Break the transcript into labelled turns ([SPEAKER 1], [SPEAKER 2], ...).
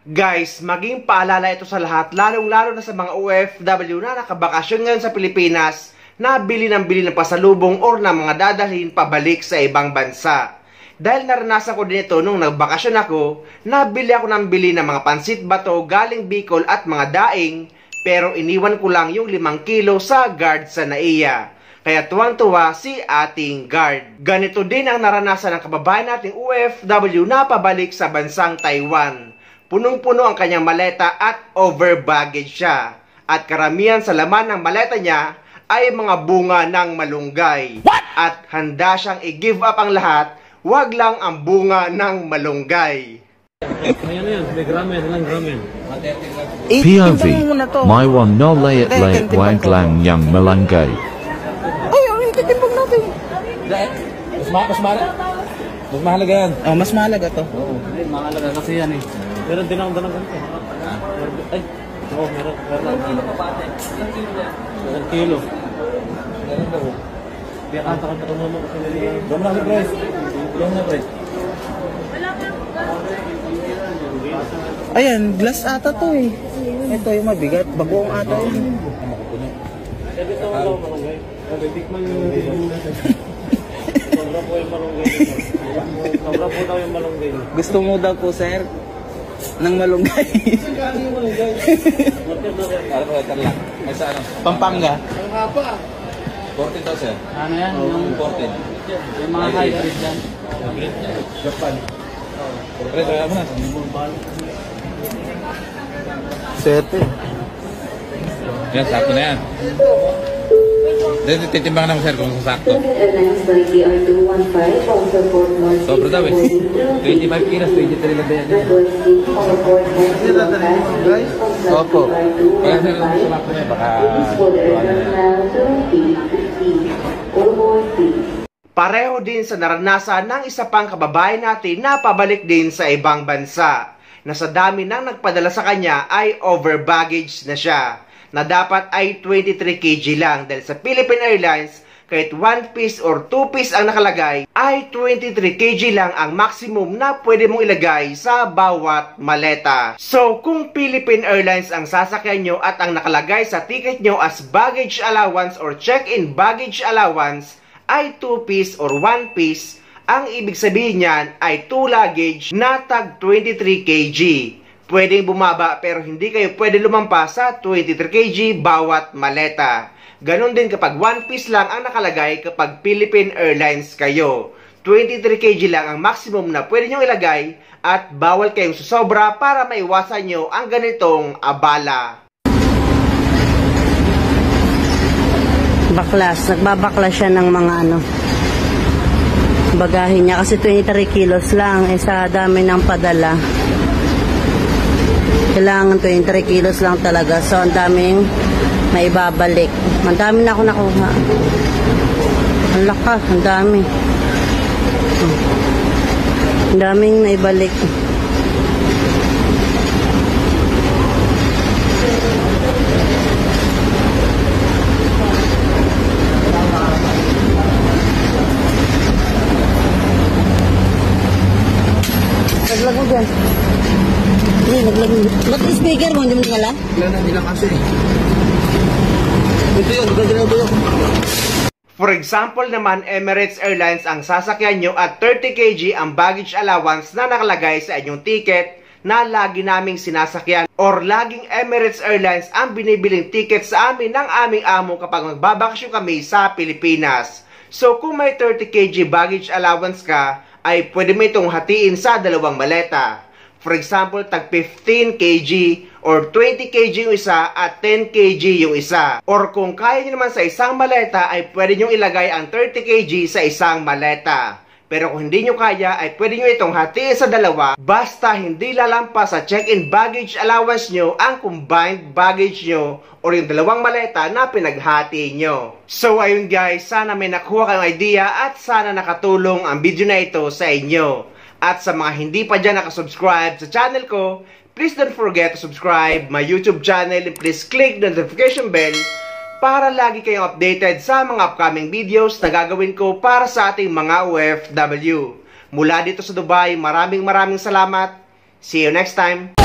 [SPEAKER 1] Guys, maging paalala ito sa lahat, lalong-lalo na sa mga OFW na nakabakasyon ngayon sa Pilipinas, na bili ng pasalubong or na mga dadalhin pabalik sa ibang bansa. Dahil naranasan ko din ito nung nagbakasyon ako, nabili ako ng mga pansit bato galing Bicol at mga daing, pero iniwan ko lang yung 5 kilo sa guard sa NAIA. Kaya tuwang-tuwa si ating guard. Ganito din ang naranasan ng kababayan nating OFW na pabalik sa bansang Taiwan. Punong-puno ang kanyang maleta at over baggage siya. At karamihan sa laman ng maleta niya ay mga bunga ng malunggay. What? At handa siyang i-give up ang lahat, wag lang ang bunga ng malunggay.
[SPEAKER 2] POV, my one no layat layat wag lang yang malunggay.
[SPEAKER 3] Ay, ang ititimpag natin.
[SPEAKER 4] Mas mahalaga yan.
[SPEAKER 3] Oh, mas mahalaga to.
[SPEAKER 4] Oo, mahalaga kasi yan eh. Meron din akong dalang ganito. Ay, oo, meron. Ilang kilo. Meron daw. Kaya kanta mo mo kasi nila. Dom na, Bryce. Dom na, Bryce.
[SPEAKER 3] Ayan, glass ata to eh. Ito yung mabigat. Bagoong ata yun.
[SPEAKER 4] Sabi ito wala ko malunggay. Sabi, tikman yung sobra po yung malunggay. Sobra po daw yung malunggay.
[SPEAKER 3] Gusto mo daw po, sir? Ng malunggay.
[SPEAKER 4] Ano ko, ito lang. Ay sa ano?
[SPEAKER 3] Pampanga.
[SPEAKER 4] Ang hapa. 14 daw, sir. Ano yan? Yung 14. Yung mga hybrid yan. Japan. Pre, kaya mo na.
[SPEAKER 3] Sete.
[SPEAKER 4] Yan, sakto na yan. Titimbang naman, sir, kung sasakto. Sobra daw eh. 25 kilos, 23 lang yan.
[SPEAKER 3] Opo.
[SPEAKER 4] Kaya sir, kung sumakto niya, baka...
[SPEAKER 1] Pareho din sa naranasan ng isa pang kababayan natin na pabalik din sa ibang bansa, na sa dami ng nagpadala sa kanya ay over baggage na siya, na dapat ay 23 kg lang, dahil sa Philippine Airlines kahit 1 piece or 2 piece ang nakalagay ay 23 kg lang ang maximum na pwede mong ilagay sa bawat maleta. So kung Philippine Airlines ang sasakyan nyo at ang nakalagay sa ticket nyo as baggage allowance or check-in baggage allowance ay 2 piece or 1 piece, ang ibig sabihin niyan ay 2 luggage na tag 23 kg. Pwedeng bumaba pero hindi kayo pwede lumampas sa 23 kg bawat maleta. Ganon din kapag 1 piece lang ang nakalagay kapag Philippine Airlines kayo. 23 kg lang ang maximum na pwede nyo ilagay at bawal kayong susobra para maiwasan nyo ang ganitong abala.
[SPEAKER 5] Baklas, nagbabaklas siya ng mga bagahin niya kasi 23 kilos lang sa dami ng padala. Kailangan 23 kilos lang talaga. So, ang daming maibabalik. Ang dami na ako nakuha. Ang lakas, ang dami. Ang daming naibalik. Naglag mo dyan. Naglag mo. Ba't speaker mo? Hindi mo nagala?
[SPEAKER 3] Hindi lang kasi. Ito yun, gagawin yun.
[SPEAKER 1] For example naman, Emirates Airlines ang sasakyan nyo at 30 kg ang baggage allowance na nakalagay sa inyong ticket na lagi naming sinasakyan, or laging Emirates Airlines ang binibiling ticket sa amin ng aming amo kapag magbabakasyon kami sa Pilipinas. So kung may 30 kg baggage allowance ka, ay pwede mo itong hatiin sa 2 maleta. For example, tag 15 kg or 20 kg yung isa at 10 kg yung isa. Or kung kaya nyo naman sa isang maleta, ay pwede nyo ilagay ang 30 kg sa isang maleta. Pero kung hindi nyo kaya, ay pwede nyo itong hatiin sa 2, basta hindi lalampas sa check-in baggage allowance nyo ang combined baggage nyo or yung 2 maleta na pinaghati nyo. So ayun guys, sana may nakuha kayong idea at sana nakatulong ang video na ito sa inyo. At sa mga hindi pa dyan nakasubscribe sa channel ko, please don't forget to subscribe my YouTube channel and please click the notification bell para lagi kayong updated sa mga upcoming videos na gagawin ko para sa ating mga OFW. Mula dito sa Dubai, maraming salamat. See you next time!